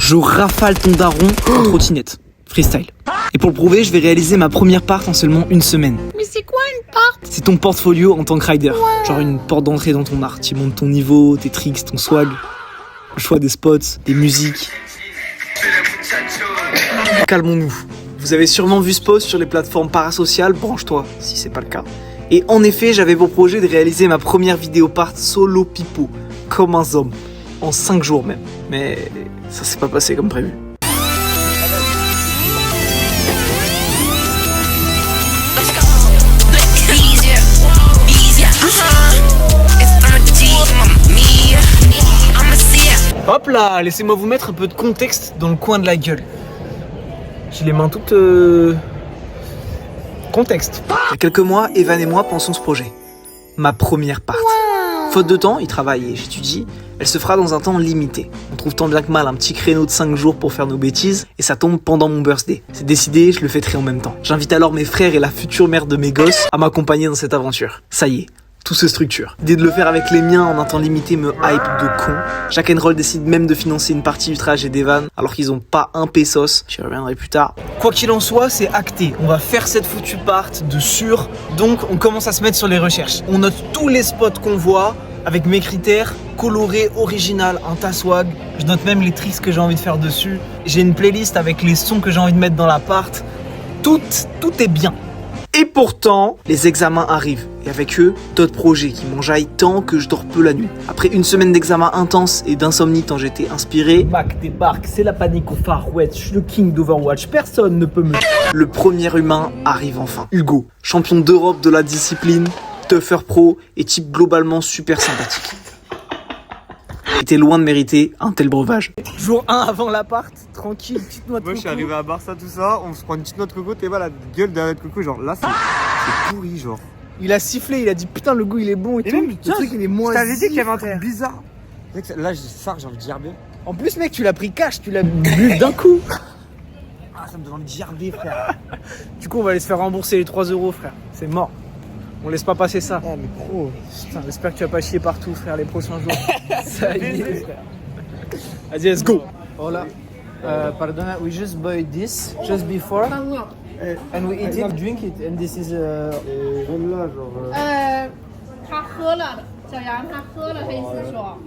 Je rafale ton daron en trottinette. Freestyle. Et pour le prouver, je vais réaliser ma première part en seulement une semaine. Mais c'est quoi une part? C'est ton portfolio en tant que rider. Genre une porte d'entrée dans ton art. Tu montes ton niveau, tes tricks, ton swag, le choix des spots, des musiques. Calmons-nous. Vous avez sûrement vu ce post sur les plateformes parasociales, branche-toi si c'est pas le cas. Et en effet, j'avais pour projet de réaliser ma première vidéo part solo pipo, comme un zombie, en 5 jours même. Mais ça s'est pas passé comme prévu. Hop là, laissez-moi vous mettre un peu de contexte dans le coin de la gueule. J'ai les mains toutes... Contexte. Il y a quelques mois, Evan et moi pensons ce projet. Ma première part. Faute de temps, il travaille et j'étudie. Elle se fera dans un temps limité. On trouve tant bien que mal un petit créneau de 5 jours pour faire nos bêtises et ça tombe pendant mon birthday. C'est décidé, je le fêterai en même temps. J'invite alors mes frères et la future mère de mes gosses à m'accompagner dans cette aventure. Ça y est. Tout se structure. L'idée de le faire avec les miens en un temps limité me hype de con. Jack and Roll décide même de financer une partie du trajet d'Evan alors qu'ils ont pas un pesos. J'y reviendrai plus tard. Quoi qu'il en soit, c'est acté. On va faire cette foutue part de sûr. Donc on commence à se mettre sur les recherches. On note tous les spots qu'on voit avec mes critères. Coloré, original, un tas swag. Je note même les tricks que j'ai envie de faire dessus. J'ai une playlist avec les sons que j'ai envie de mettre dans l'appart. Tout est bien. Et pourtant, les examens arrivent. Et avec eux, d'autres projets qui m'enjaillent tant que je dors peu la nuit. Après une semaine d'examen intense et d'insomnie tant j'étais inspiré, Mac débarque, c'est la panique au Far West, je suis le king d'Overwatch, personne ne peut me... Le premier humain arrive enfin. Hugo, champion d'Europe de la discipline, tougher pro et type globalement super sympathique. Était loin de mériter un tel breuvage. Jour 1 avant l'appart, tranquille, petite noix de coco. Moi je suis arrivé à Barça, tout ça, on se prend une petite noix de coco, t'es voilà, la gueule de la noix de coco, genre là c'est pourri, genre. Il a sifflé, il a dit putain le goût il est bon et tout. Même, Le truc il est moins. Je t'avais dit qu'il y avait un truc bizarre. Là j'ai envie de gerber. En plus mec tu l'as pris cash, tu l'as bu d'un coup. Ah ça me donne envie de gerber frère. Du coup on va aller se faire rembourser les 3 euros frère, c'est mort. On laisse pas passer ça. Ah mais pro. Putain j'espère que tu vas pas chier partout frère les prochains jours. Ça y est frère. Vas-y let's go. Hola. Pardon, we just buy this just before and we eat it, drink it, and this is Là genre. 他喝了，小杨他喝了，他意思说，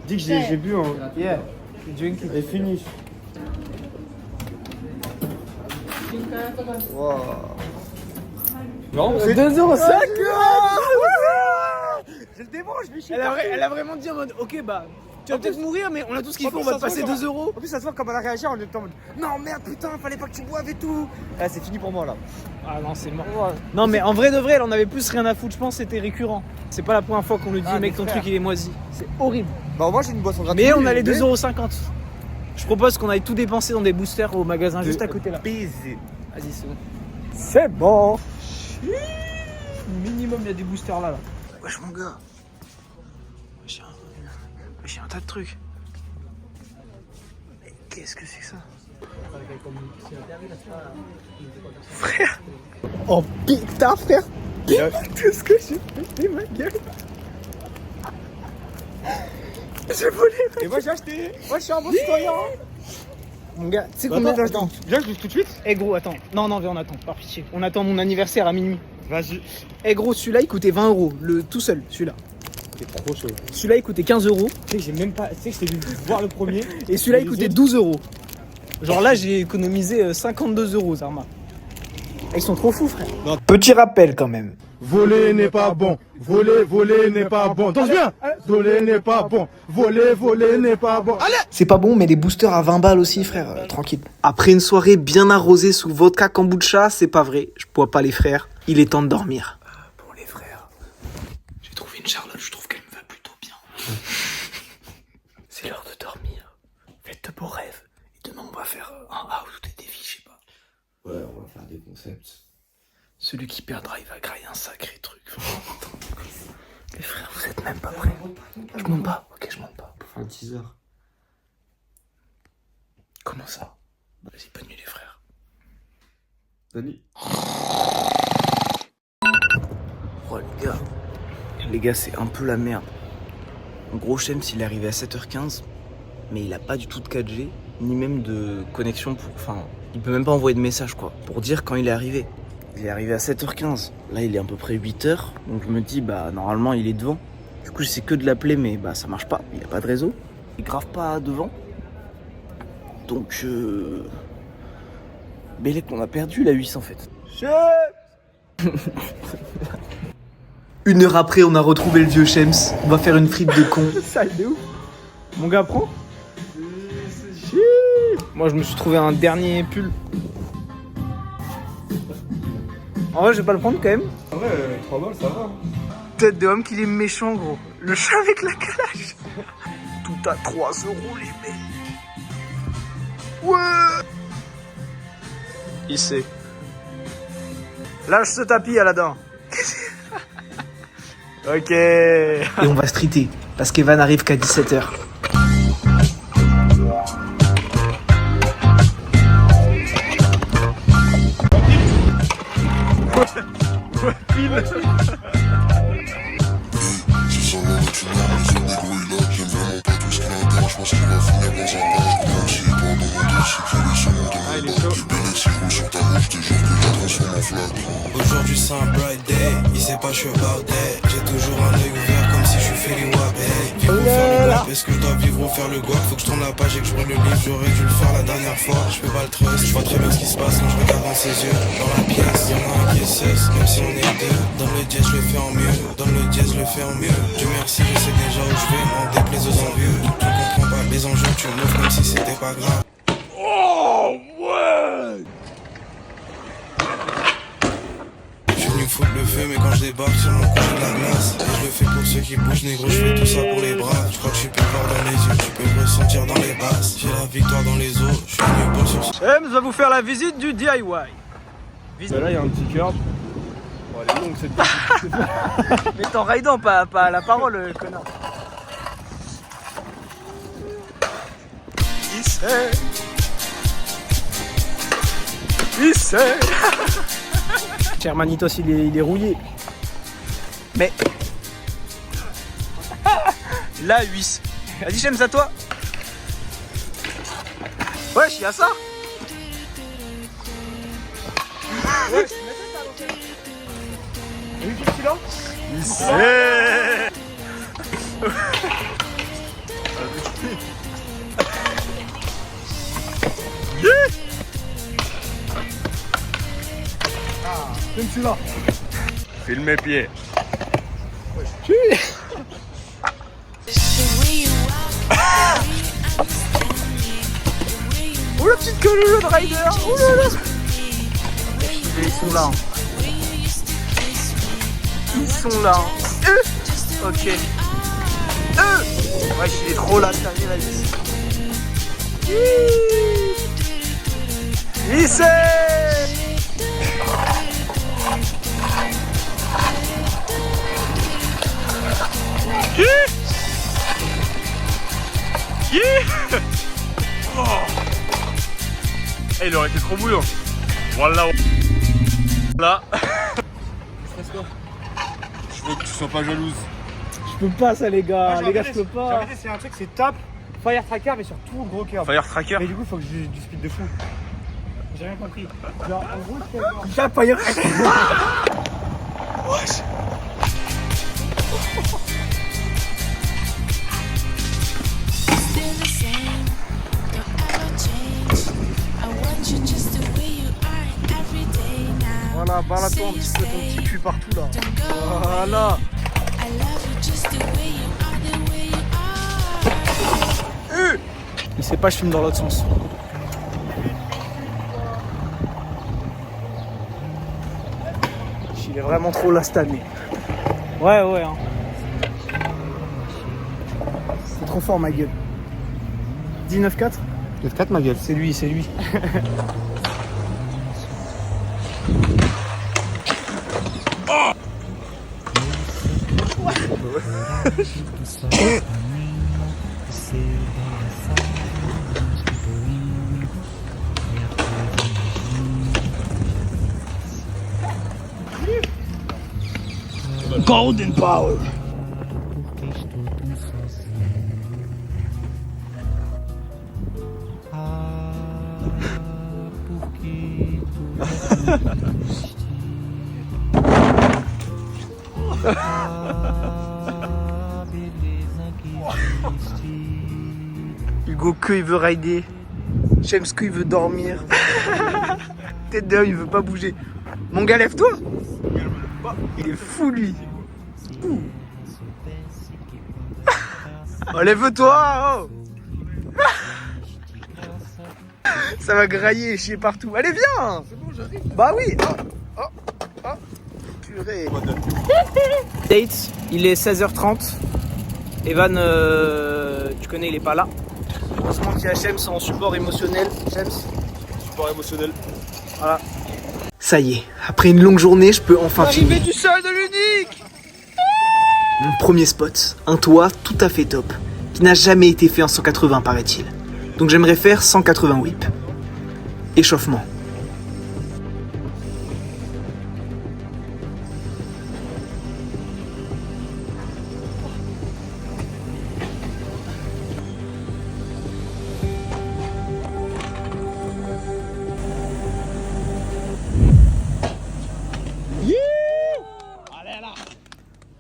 Dis que j'ai bu hein. yeah, we drink it. Et fini. Wow. Non, c'est 2,05 €. Je le débranche, Michel. Elle a vraiment dit en mode ok bah tu vas peut-être mourir mais on a tout ce qu'il faut, on va te passer 2 euros. En plus ça se voit comme elle a réagi, on était en mode non merde putain, fallait pas que tu boives et tout. Là c'est fini pour moi là. Ah non c'est mort. Non mais en vrai de vrai elle en avait plus rien à foutre, je pense c'était récurrent. C'est pas la première fois qu'on lui dit mec ton truc il est moisi. C'est horrible. Bah moi j'ai une boisson gratuite. Mais on a les 2,50 €. Je propose qu'on aille tout dépenser dans des boosters au magasin juste à côté là. Baiser. Vas-y c'est bon. C'est bon. Minimum il y a des boosters là. Wesh mon gars. J'ai un tas de trucs. Mais qu'est-ce que c'est que ça? Frère. Oh putain frère. Qu'est-ce que j'ai pété ma gueule? J'ai volé. Et moi j'ai acheté. Moi je suis un bon citoyen. Mon gars, tu sais Bah, combien... attends, viens je l'ouvre tout de suite. Eh gros attends. Non viens on attend, par pitié. On attend mon anniversaire à minuit. Vas-y. Eh gros celui-là il coûtait 20 €. Le tout seul celui-là. T'es trop chaud. Celui-là il coûtait 15 €. Tu sais que j'ai même pas. Tu sais que je t'ai vu voir le premier. Et celui-là il coûtait 12 €. Genre là j'ai économisé 52 € Zarma. Ils sont trop fous frère. Petit rappel quand même. Voler n'est pas bon, voler n'est pas bon. Danse bien. Voler n'est pas bon, voler n'est pas bon. Allez. C'est pas bon mais les boosters à 20 balles aussi frère, tranquille. Après une soirée bien arrosée sous vodka kombucha, c'est pas vrai, je bois pas les frères. Il est temps de dormir. Bon les frères, j'ai trouvé une Charlotte, je trouve qu'elle me va plutôt bien. C'est l'heure de dormir. Faites de beaux rêves. Et demain on va faire un house ou des défis, je sais pas. Ouais, on va faire des concepts. Celui qui perdra, il va grailler un sacré truc. Les frères, vous êtes même pas prêts. Je monte pas. Ok, je monte pas. Pour faire un teaser. Comment ça? Vas-y, bonne nuit les frères. Bonne nuit. Oh les gars c'est un peu la merde. En gros, Shems il est arrivé à 7h15. mais il a pas du tout de 4G, ni même de connexion pour... Enfin, il peut même pas envoyer de message, quoi, pour dire quand il est arrivé. Il est arrivé à 7h15. Là, il est à peu près 8h. Donc, je me dis, bah, normalement, il est devant. Du coup, j'essaie que de l'appeler, mais bah, ça marche pas. Il a pas de réseau. Il est grave pas devant. Donc, Bélec, on a perdu la 8 en fait. Une heure après, on a retrouvé le vieux Shems. On va faire une frite de con. Sale de ouf. Mon gars, prends. Moi, je me suis trouvé un dernier pull. En vrai, je vais pas le prendre quand même. En vrai, 3 balles, ça va. Tête de homme qu'il est méchant, gros. Le chat avec la calage. Tout à 3 € les mecs. Ouais. Il sait. Lâche ce tapis, Aladdin. Ok. Et on va streeter, parce qu'Evan arrive qu'à 17h. Aujourd'hui c'est un bright day, il sait pas je suis about that. J'ai toujours un œil ouvert comme si je suis Feli Wap. Vivre ou faire le guap, est-ce que je dois vivre ou faire le guap? Faut que je tourne la page et que je prenne le livre, j'aurais dû le faire la dernière fois. Je fais pas le trust, je vois très bien ce qui se passe quand je regarde dans ses yeux. Dans la pièce, y'en a un qui est sus, même si on est deux. Dans le dièse je le fais en mieux, dans le dièse je le fais en mieux. Dieu merci, je sais déjà où je vais, m'en déplaise aux envieux. Tu comprends pas les enjeux, tu m'offres comme si c'était pas grave. Foutre le feu mais quand je débarque sur mon côté de la glace et je le fais pour ceux qui bougent négro, je fais tout ça pour les bras. Je crois que je peux le voir dans les yeux, tu peux le ressentir dans les basses. J'ai la victoire dans les os, je suis venu beau sur ce... Shems va vous faire la visite du DIY. Bah là, il y a un petit cœur. Oh, elle est longue cette petite. Mais t'en raidant, pas à la parole, connard. Il sait. Il sait. Cher Manitos, il est rouillé. Mais... La 8. Vas-y, Shems, à toi. Wesh, y'a ça. Ouais, il sait. Même celui-là. Filme mes pieds. Oh la petite queue de rider. Oh là là. Ils sont là. Ils sont là. Ok. Ouais, il est trop là, ça arrive, vas-y. Il sait. Oh. Il aurait été trop bouillant. Voilà. Là. Je veux que tu sois pas jalouse. Je peux pas ça les gars, les gars je peux pas. J'ai c'est un truc, c'est top. Fire tracker mais sur tout le gros cœur. Fire tracker. Mais du coup faut que j'ai du speed de fou. J'ai rien compris. Genre en gros je fais fire tracker. Wesh. Voilà, balade-toi un petit peu ton petit cul partout là. Voilà. Il sait pas, je filme dans l'autre sens. Il est vraiment trop là cette année. Ouais, hein. C'est trop fort ma gueule. 19-4 9-4 ma gueule. C'est lui. Golden Power. Hugo que il veut rider. James que il veut dormir. Tête d'œil, il veut pas bouger. Mon gars, lève-toi. Il est fou lui. Oh, lève-toi. Oh. Ça va grailler et chier partout. Allez, viens. C'est bon, j'arrive. Bah oui. Oh. Purée. Date, il est 16h30. Evan, tu connais, il est pas là. Heureusement qu'il y a Shems en support émotionnel. Shems, support émotionnel. Voilà. Ça y est, après une longue journée, je peux enfin filmer. Du sol de l'unique. Mon premier spot, un toit tout à fait top, qui n'a jamais été fait en 180 paraît-il. Donc j'aimerais faire 180 whip. Échauffement.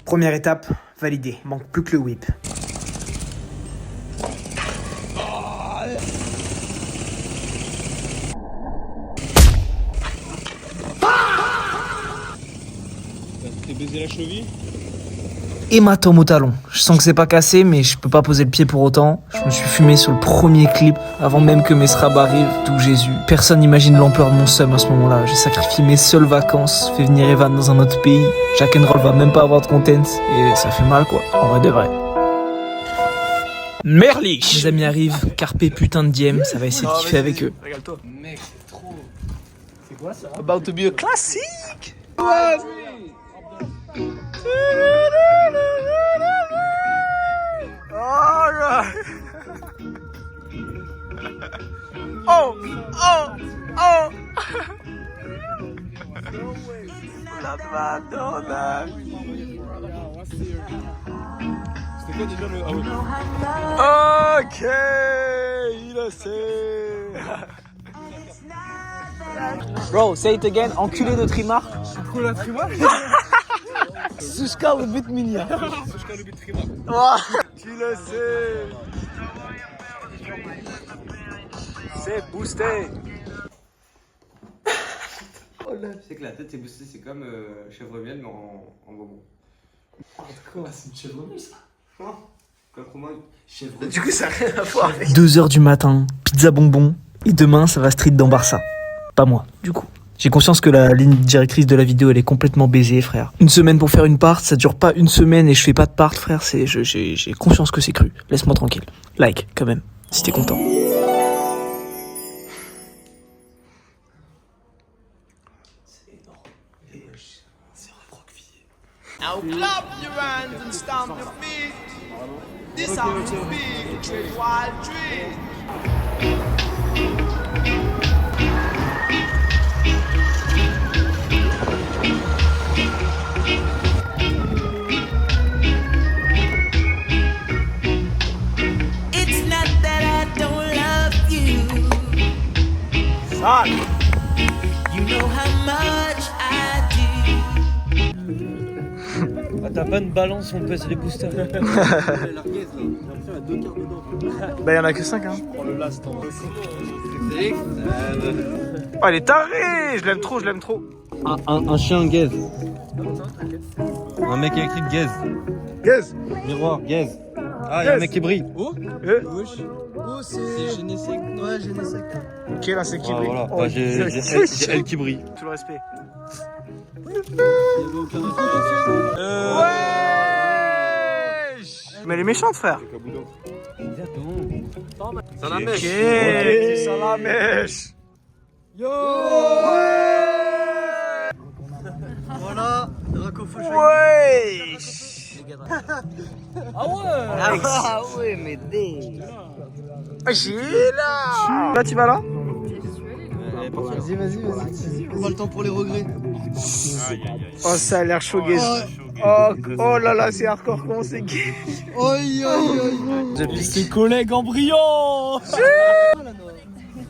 Première étape, validée. Manque plus que le whip. T'es baisé la cheville? Hématome au talon. Je sens que c'est pas cassé, mais je peux pas poser le pied pour autant. Je me suis fumé sur le premier clip, avant même que mes srabs arrivent, d'où Jésus. Personne n'imagine l'ampleur de mon seum à ce moment-là. J'ai sacrifié mes seules vacances, fait venir Evan dans un autre pays. Jack and Roll va même pas avoir de content, et ça fait mal quoi, en vrai de vrai. Merlich. Mes amis arrivent, carpé putain de diem, ça va essayer de kiffer avec eux. Régale-toi. Mec, c'est trop... C'est quoi ça? About to be a classic. Alright. Oh. La Madonna. C'était quoi déjà le... Ah oui. Ok, il le sait. Bro, say it again, enculé de Trimar. Trop la Trimar. Sushka le but minia. Sushka le but Trimar. Tu le sais. C'est boosté. C'est que la tête est boostée, c'est comme chèvre miel mais en bonbon. Quoi, c'est une chèvre miel ça? Chèvre. Du coup, ça n'a rien à voir avec... 2h du matin, pizza bonbon, et demain, ça va street dans Barça. Pas moi, du coup. J'ai conscience que la ligne directrice de la vidéo, elle est complètement baisée, frère. Une semaine pour faire une part, ça dure pas une semaine et je fais pas de part, frère. J'ai conscience que c'est cru. Laisse-moi tranquille. Like, quand même, si t'es content. C'est énorme. C'est recroquevillé. Now clap your hands and stamp your feet. This sound to be treat wild trees. It's not that I don't love you. You know how much I do. Ah, t'as pas une balance, on pèse les boosters. Bah y'en a que 5 hein. Prends le last en... Oh elle est tarée. Je l'aime trop. Un chien gaze. Un mec électrique gaze. Gaze. Miroir gaze. Ah, y'a un mec qui brille. Oh C'est Genesec. Ouais, Genesec. Ok là c'est qui Ah, brille. voilà. Oh, Bah, j'ai elle qui brille. Tout le respect. Mais elle est méchante frère. Ça la mèche. Ok, ça la mèche. Yo. Voilà, Draco Fauchon. Ouais. Ah ouais, mais dé. J'ai là. Là tu vas là. Vas-y. Pas le temps pour les regrets. Oh ça a l'air chaud gaze. Oh là là c'est hardcore comment c'est gay. Oi. Ses collègues embryons.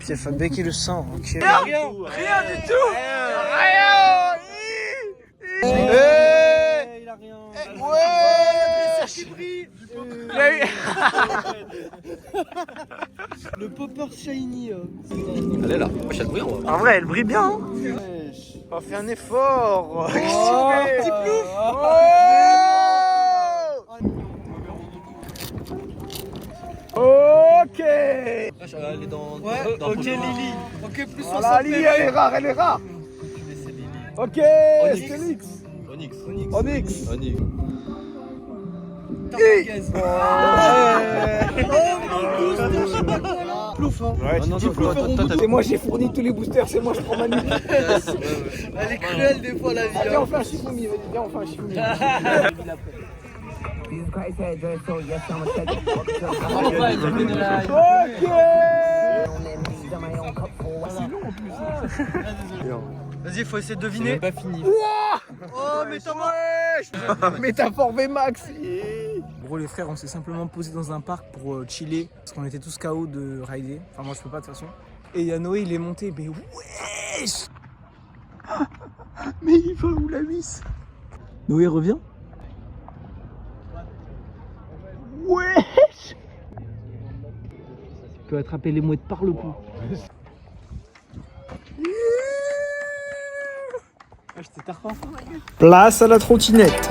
Puis FAB qui le sent. Ok. Rien du tout. Il a rien. Le popper shiny. Elle est là. Moi, j'ai le bruit, En vrai, elle brille bien. Hein. On fait un effort. Petit plouf. Ok. Elle est dans. Ouais, dans ok le- Lily. Ok, plus Voilà, Lily, elle est rare, elle est rare. Ok, Onyx. Félix. Onyx. Onyx. Onyx. Plouf, hein. Ouais, non, non, c'est moi, j'ai fourni tous les boosters, c'est moi, je prends ma nuit. Elle est cruelle des fois la vie. Viens, on fait un Shifumi, vas-y, viens, on fait un Shifumi. Vas-y, faut essayer de deviner. Pas fini. Oh, mais t'as Métaphore VMAX. Gros, les frères, on s'est simplement posé dans un parc pour chiller parce qu'on était tous KO de rider. Enfin, moi, je peux pas de toute façon. Et il y a Noé, il est monté. Mais wesh. Mais il va où la miss? Noé revient. Wesh. Tu peux attraper les mouettes par le cou. Place à la trottinette.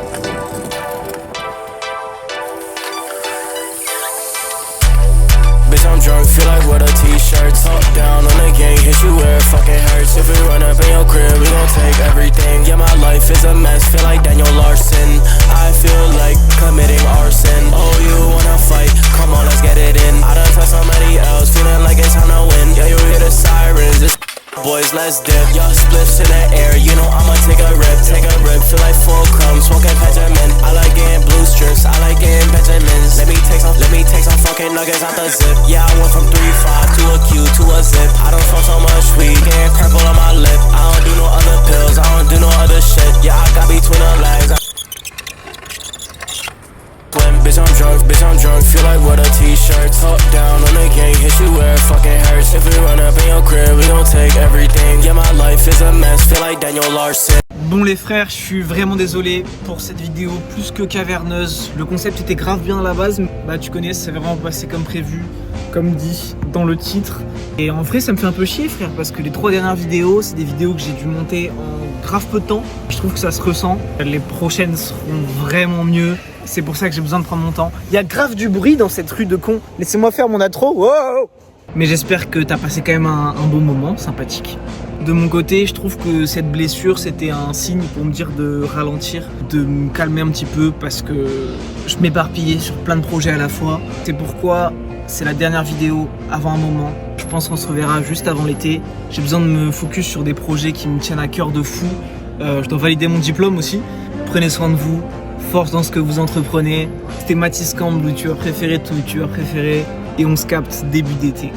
Bitch, I'm drunk, feel like what a t-shirt. Top down on the gang, hit you where it fucking hurts. If we run up in your crib, we gon' take everything. Yeah, my life is a mess, feel like Daniel Larson. I feel like committing arson. Oh, you wanna fight? Come on, let's get it in. I done touched somebody else, feeling like it's time to win. Yeah, you hear the sirens, it's boys, let's dip. Y'all spliffs in the air, you know I'ma take a rip. Feel like full crumbs, smoking Benjamin. I like getting blue strips, I like getting Benjamins. Let me take some fucking nuggets out the zip. Yeah, I went from 3-5 to a Q to a zip. I don't smoke so much weed, getting purple on my lip. I don't do no other pills, I don't do no other shit. Yeah, I got between the legs. Bitch, I'm drunk, feel like what a t-shirt. Top down on the gang, hit you where it fucking hurts. If we run up in your crib, we gon' take everything. Yeah, my life is a mess, feel like Daniel Larson. Bon les frères, je suis vraiment désolé pour cette vidéo plus que caverneuse. Le concept était grave bien à la base, mais bah tu connais, c'est vraiment passé comme prévu, comme dit dans le titre. Et en vrai ça me fait un peu chier frère, parce que les 3 dernières vidéos, c'est des vidéos que j'ai dû monter en grave peu de temps. Je trouve que ça se ressent. Les prochaines seront vraiment mieux. C'est pour ça que j'ai besoin de prendre mon temps. Il y a grave du bruit dans cette rue de con. Laissez-moi faire mon intro. Wow. Mais j'espère que t'as passé quand même un beau moment, sympathique. De mon côté, je trouve que cette blessure, c'était un signe pour me dire de ralentir, de me calmer un petit peu parce que je m'éparpillais sur plein de projets à la fois. C'est pourquoi c'est la dernière vidéo avant un moment. Je pense qu'on se reverra juste avant l'été. J'ai besoin de me focus sur des projets qui me tiennent à cœur de fou. Je dois valider mon diplôme aussi. Prenez soin de vous. Force dans ce que vous entreprenez. C'était Mathis Camp, le youtubeur préféré de tout youtubeur préféré. Et on se capte début d'été.